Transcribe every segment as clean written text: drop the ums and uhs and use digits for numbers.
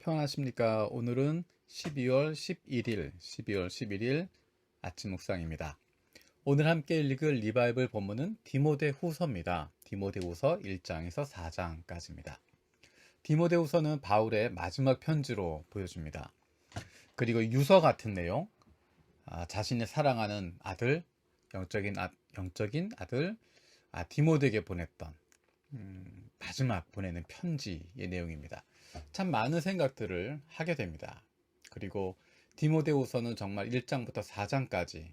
평안하십니까? 오늘은 12월 11일 아침 묵상입니다. 오늘 함께 읽을 리바이블 본문은 디모데후서입니다. 디모데후서 1장에서 4장까지입니다. 디모데후서는 바울의 마지막 편지로 보여줍니다. 그리고 유서 같은 내용, 자신의 사랑하는 아들, 영적인 아들 디모데에게 보냈던 마지막 보내는 편지의 내용입니다. 참 많은 생각들을 하게 됩니다. 그리고 디모데후서는 정말 1장부터 4장까지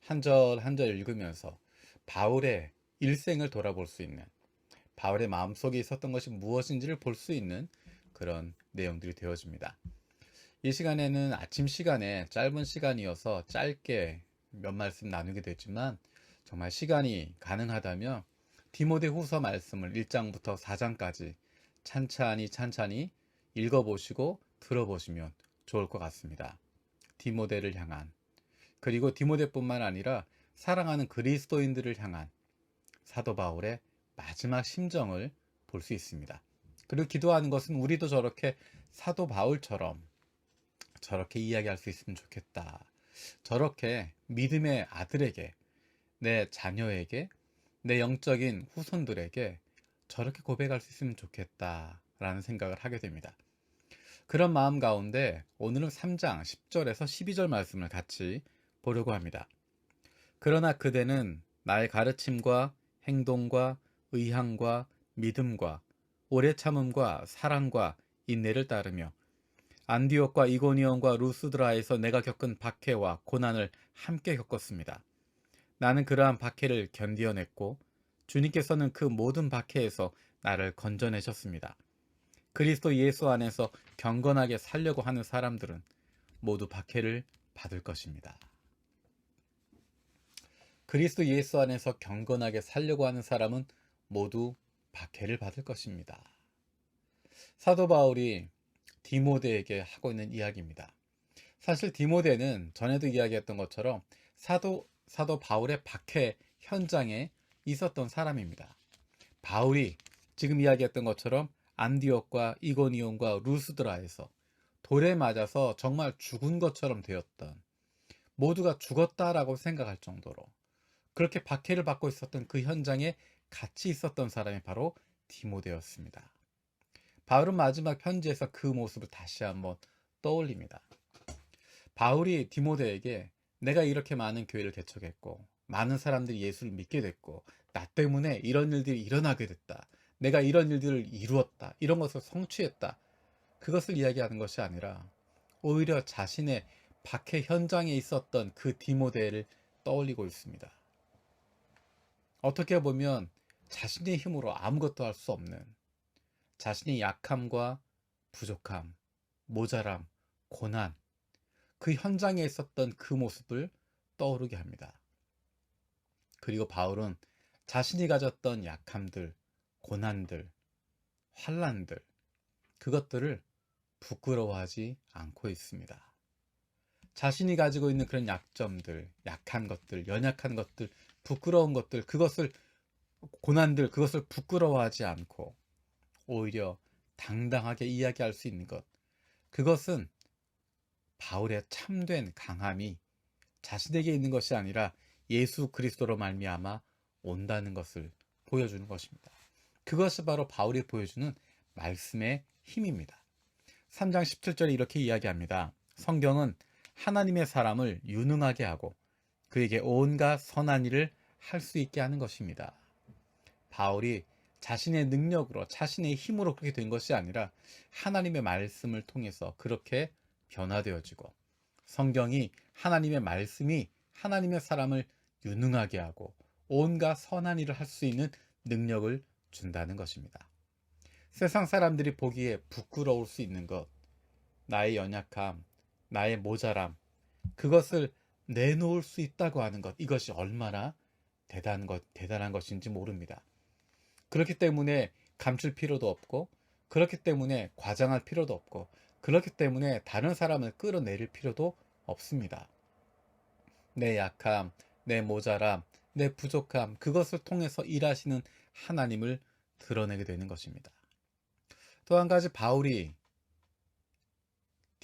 한 절 한 절 읽으면서 바울의 일생을 돌아볼 수 있는, 바울의 마음속에 있었던 것이 무엇인지를 볼 수 있는 그런 내용들이 되어집니다. 이 시간에는 아침 시간에 짧은 시간이어서 짧게 몇 말씀 나누게 됐지만, 정말 시간이 가능하다면 디모데후서 말씀을 1장부터 4장까지 찬찬히 읽어보시고 들어보시면 좋을 것 같습니다. 디모데를 향한, 그리고 디모데뿐만 아니라 사랑하는 그리스도인들을 향한 사도 바울의 마지막 심정을 볼 수 있습니다. 그리고 기도하는 것은 우리도 저렇게 사도 바울처럼 저렇게 이야기할 수 있으면 좋겠다. 저렇게 믿음의 아들에게, 내 자녀에게, 내 영적인 후손들에게 저렇게 고백할 수 있으면 좋겠다 라는 생각을 하게 됩니다. 그런 마음 가운데 오늘은 3장 10절에서 12절 말씀을 같이 보려고 합니다. 그러나 그대는 나의 가르침과 행동과 의향과 믿음과 오래 참음과 사랑과 인내를 따르며 안디옥과 이고니온과 루스드라에서 내가 겪은 박해와 고난을 함께 겪었습니다. 나는 그러한 박해를 견디어냈고 주님께서는 그 모든 박해에서 나를 건져내셨습니다. 그리스도 예수 안에서 경건하게 살려고 하는 사람들은 모두 박해를 받을 것입니다. 그리스도 예수 안에서 경건하게 살려고 하는 사람은 모두 박해를 받을 것입니다. 사도 바울이 디모데에게 하고 있는 이야기입니다. 사실 디모데는 전에도 이야기했던 것처럼 사도 바울의 박해 현장에 있었던 사람입니다. 바울이 지금 이야기했던 것처럼 안디옥과 이고니온과 루스드라에서 돌에 맞아서 정말 죽은 것처럼 되었던, 모두가 죽었다라고 생각할 정도로 그렇게 박해를 받고 있었던 그 현장에 같이 있었던 사람이 바로 디모데였습니다. 바울은 마지막 편지에서 그 모습을 다시 한번 떠올립니다. 바울이 디모데에게 내가 이렇게 많은 교회를 개척했고 많은 사람들이 예수를 믿게 됐고 나 때문에 이런 일들이 일어나게 됐다, 내가 이런 일들을 이루었다, 이런 것을 성취했다, 그것을 이야기하는 것이 아니라 오히려 자신의 박해 현장에 있었던 그 디모데를 떠올리고 있습니다. 어떻게 보면 자신의 힘으로 아무것도 할 수 없는, 자신의 약함과 부족함, 모자람, 고난, 그 현장에 있었던 그 모습을 떠오르게 합니다. 그리고 바울은 자신이 가졌던 약함들, 고난들, 환난들, 그것들을 부끄러워하지 않고 있습니다. 자신이 가지고 있는 그런 약점들, 약한 것들, 연약한 것들, 부끄러운 것들, 그것을, 고난들, 그것을 부끄러워하지 않고 오히려 당당하게 이야기할 수 있는 것, 그것은 바울의 참된 강함이 자신에게 있는 것이 아니라 예수 그리스도로 말미암아 온다는 것을 보여주는 것입니다. 그것이 바로 바울이 보여주는 말씀의 힘입니다. 3장 17절에 이렇게 이야기합니다. 성경은 하나님의 사람을 유능하게 하고 그에게 온갖 선한 일을 할 수 있게 하는 것입니다. 바울이 자신의 능력으로, 자신의 힘으로 그렇게 된 것이 아니라 하나님의 말씀을 통해서 그렇게 변화되어지고, 성경이, 하나님의 말씀이 하나님의 사람을 유능하게 하고 온갖 선한 일을 할 수 있는 능력을 준다는 것입니다. 세상 사람들이 보기에 부끄러울 수 있는 것, 나의 연약함, 나의 모자람, 그것을 내놓을 수 있다고 하는 것, 이것이 얼마나 대단한 것인지 모릅니다. 그렇기 때문에 감출 필요도 없고, 그렇기 때문에 과장할 필요도 없고, 그렇기 때문에 다른 사람을 끌어내릴 필요도 없습니다. 내 약함, 내 모자람, 내 부족함, 그것을 통해서 일하시는 하나님을 드러내게 되는 것입니다. 또 한 가지 바울이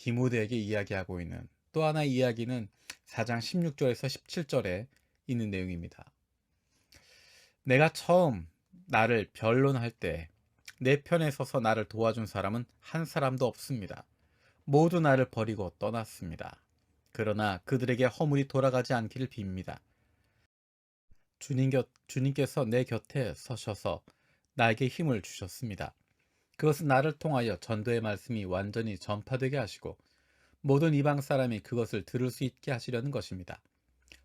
디모데에게 이야기하고 있는 또 하나의 이야기는 4장 16절에서 17절에 있는 내용입니다. 내가 처음 나를 변론할 때 내 편에 서서 나를 도와준 사람은 한 사람도 없습니다. 모두 나를 버리고 떠났습니다. 그러나 그들에게 허물이 돌아가지 않기를 빕니다. 주님께서 내 곁에 서셔서 나에게 힘을 주셨습니다. 그것은 나를 통하여 전도의 말씀이 완전히 전파되게 하시고 모든 이방 사람이 그것을 들을 수 있게 하시려는 것입니다.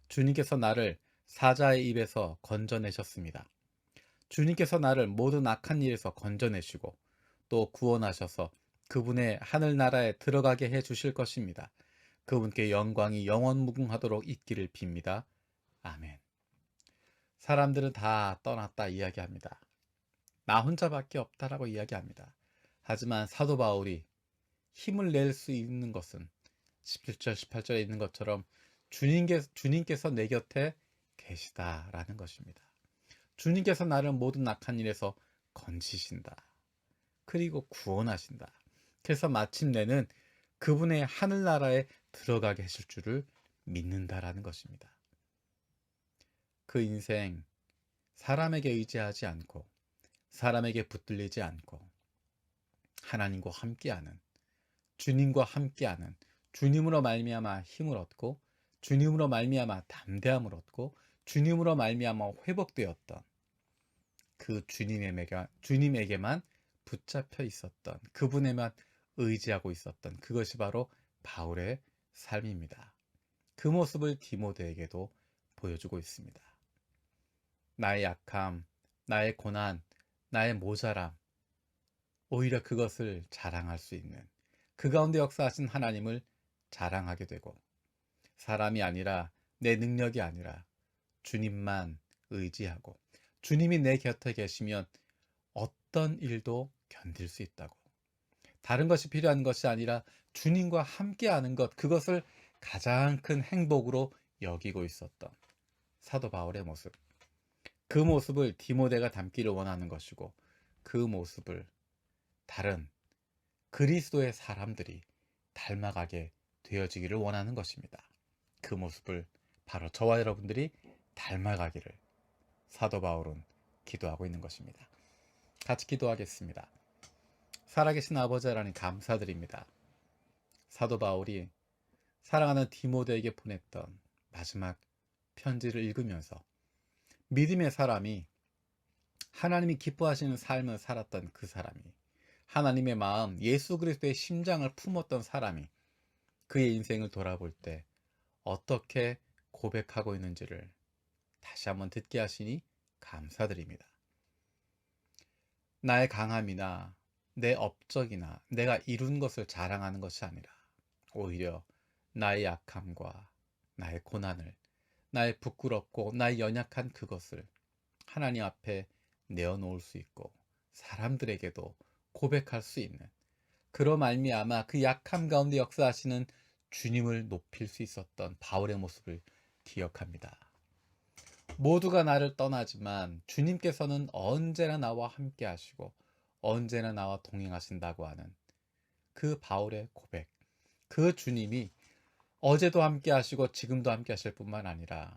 주님께서 나를 사자의 입에서 건져내셨습니다. 주님께서 나를 모든 악한 일에서 건져내시고 또 구원하셔서 그분의 하늘나라에 들어가게 해 주실 것입니다. 그분께 영광이 영원무궁하도록 있기를 빕니다. 아멘. 사람들은 다 떠났다 이야기합니다. 나 혼자밖에 없다라고 이야기합니다. 하지만 사도 바울이 힘을 낼 수 있는 것은 17절, 18절에 있는 것처럼 주님께서 내 곁에 계시다라는 것입니다. 주님께서 나를 모든 악한 일에서 건지신다. 그리고 구원하신다. 그래서 마침내는 그분의 하늘나라에 들어가게 하실 줄을 믿는다라는 것입니다. 그 인생 사람에게 의지하지 않고 사람에게 붙들리지 않고 하나님과 함께하는 주님과 함께하는 주님으로 말미암아 힘을 얻고 주님으로 말미암아 담대함을 얻고 주님으로 말미암아 회복되었던 그 주님에게만 붙잡혀 있었던 그분에만 의지하고 있었던 그것이 바로 바울의 삶입니다. 그 모습을 디모데에게도 보여주고 있습니다. 나의 약함, 나의 고난, 나의 모자람, 오히려 그것을 자랑할 수 있는 그 가운데 역사하신 하나님을 자랑하게 되고 사람이 아니라 내 능력이 아니라 주님만 의지하고 주님이 내 곁에 계시면 어떤 일도 견딜 수 있다고. 다른 것이 필요한 것이 아니라 주님과 함께하는 것, 그것을 가장 큰 행복으로 여기고 있었던 사도 바울의 모습. 그 모습을 디모데가 담기를 원하는 것이고 그 모습을 다른 그리스도의 사람들이 닮아가게 되어지기를 원하는 것입니다. 그 모습을 바로 저와 여러분들이 닮아가기를 사도 바울은 기도하고 있는 것입니다. 같이 기도하겠습니다. 살아계신 아버지 하나님 감사드립니다. 사도 바울이 사랑하는 디모데에게 보냈던 마지막 편지를 읽으면서 믿음의 사람이 하나님이 기뻐하시는 삶을 살았던 그 사람이 하나님의 마음, 예수 그리스도의 심장을 품었던 사람이 그의 인생을 돌아볼 때 어떻게 고백하고 있는지를 다시 한번 듣게 하시니 감사드립니다. 나의 강함이나 내 업적이나 내가 이룬 것을 자랑하는 것이 아니라 오히려 나의 약함과 나의 고난을 나의 부끄럽고 나의 연약한 그것을 하나님 앞에 내어놓을 수 있고 사람들에게도 고백할 수 있는 그로 말미암아 그 약함 가운데 역사하시는 주님을 높일 수 있었던 바울의 모습을 기억합니다. 모두가 나를 떠나지만 주님께서는 언제나 나와 함께 하시고 언제나 나와 동행하신다고 하는 그 바울의 고백, 그 주님이 어제도 함께 하시고 지금도 함께 하실 뿐만 아니라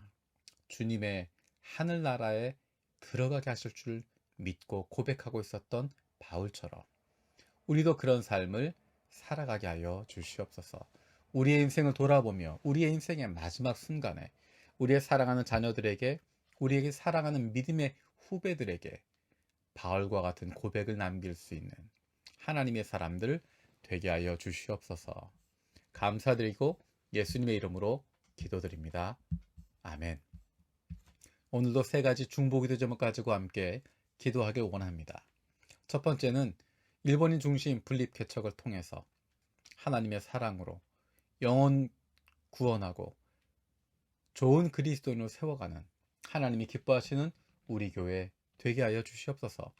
주님의 하늘나라에 들어가게 하실 줄 믿고 고백하고 있었던 바울처럼 우리도 그런 삶을 살아가게 하여 주시옵소서. 우리의 인생을 돌아보며 우리의 인생의 마지막 순간에 우리의 사랑하는 자녀들에게 우리에게 사랑하는 믿음의 후배들에게 바울과 같은 고백을 남길 수 있는 하나님의 사람들 되게 하여 주시옵소서. 감사드리고 예수님의 이름으로 기도드립니다. 아멘. 오늘도 세 가지 중보기도 제목 가지고 함께 기도하길 원합니다. 첫 번째는 일본인 중심 분립 개척을 통해서 하나님의 사랑으로 영혼 구원하고 좋은 그리스도인으로 세워가는 하나님이 기뻐하시는 우리 교회 되게 하여 주시옵소서.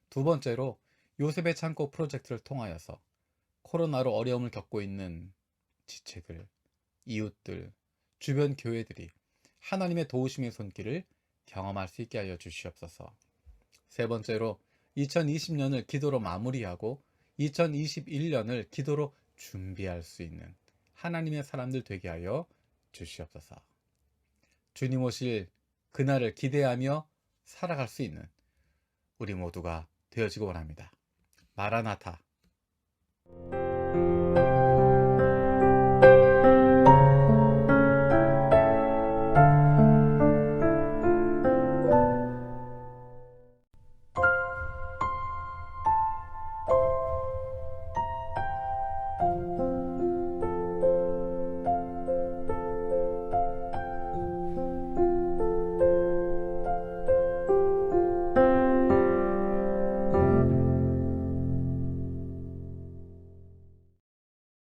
두 번째로 요셉의 창고 프로젝트를 통하여서 코로나로 어려움을 겪고 있는 지체들, 이웃들, 주변 교회들이 하나님의 도우심의 손길을 경험할 수 있게 하여 주시옵소서. 세 번째로 2020년을 기도로 마무리하고 2021년을 기도로 준비할 수 있는 하나님의 사람들 되게 하여 주시옵소서. 주님 오실 그날을 기대하며 살아갈 수 있는 우리 모두가 되어지고 원합니다. 마라나타,